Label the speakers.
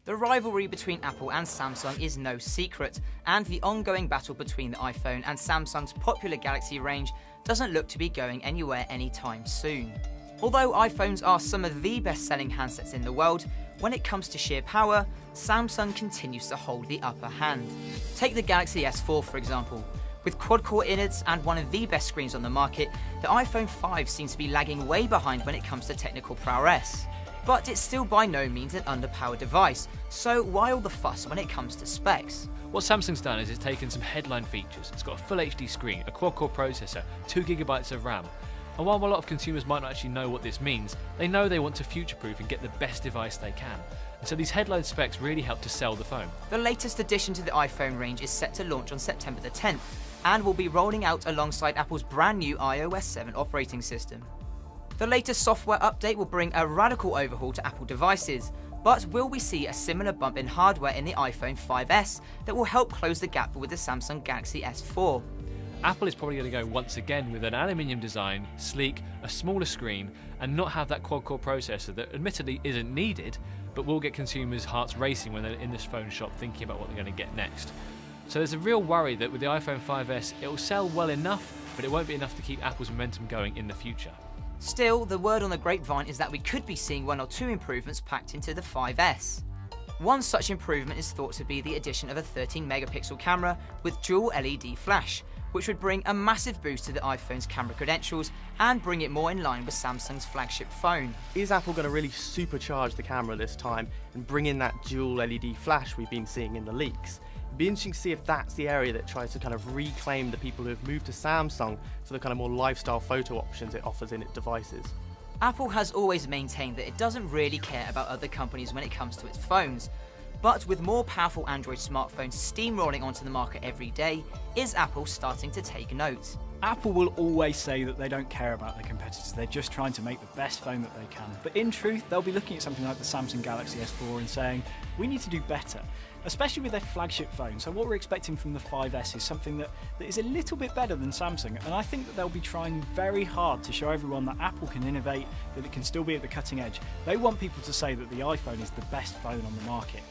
Speaker 1: The rivalry between Apple and Samsung is no secret, and the ongoing battle between the iPhone and Samsung's popular Galaxy range doesn't look to be going anywhere anytime soon. Although iPhones are some of the best-selling handsets in the world, when it comes to sheer power, Samsung continues to hold the upper hand. Take the Galaxy S4 for example. With quad-core innards and one of the best screens on the market, the iPhone 5 seems to be lagging way behind when it comes to technical prowess. But it's still by no means an underpowered device, so why all the fuss when it comes to specs?
Speaker 2: What Samsung's done is it's taken some headline features. It's got a full HD screen, a quad-core processor, 2GB of RAM. And while a lot of consumers might not actually know what this means, they know they want to future-proof and get the best device they can. And so these headline specs really help to sell the phone.
Speaker 1: The latest addition to the iPhone range is set to launch on September the 10th, and will be rolling out alongside Apple's brand new iOS 7 operating system. The latest software update will bring a radical overhaul to Apple devices, but will we see a similar bump in hardware in the iPhone 5S that will help close the gap with the Samsung Galaxy S4?
Speaker 2: Apple is probably going to go once again with an aluminium design, sleek, a smaller screen, and not have that quad-core processor that admittedly isn't needed, but will get consumers' hearts racing when they're in this phone shop thinking about what they're going to get next. So there's a real worry that with the iPhone 5S it will sell well enough, but it won't be enough to keep Apple's momentum going in the future.
Speaker 1: Still, the word on the grapevine is that we could be seeing one or two improvements packed into the 5S. One such improvement is thought to be the addition of a 13-megapixel camera with dual LED flash, which would bring a massive boost to the iPhone's camera credentials and bring it more in line with Samsung's flagship phone.
Speaker 3: Is Apple going to really supercharge the camera this time and bring in that dual LED flash we've been seeing in the leaks? It'd be interesting to see if that's the area that tries to kind of reclaim the people who have moved to Samsung for the kind of more lifestyle photo options it offers in its devices.
Speaker 1: Apple has always maintained that it doesn't really care about other companies when it comes to its phones. But with more powerful Android smartphones steamrolling onto the market every day, is Apple starting to take note?
Speaker 4: Apple will always say that they don't care about their competitors, they're just trying to make the best phone that they can. But in truth, they'll be looking at something like the Samsung Galaxy S4 and saying, we need to do better, especially with their flagship phone. So what we're expecting from the 5S is something that is a little bit better than Samsung, and I think that they'll be trying very hard to show everyone that Apple can innovate, that it can still be at the cutting edge. They want people to say that the iPhone is the best phone on the market.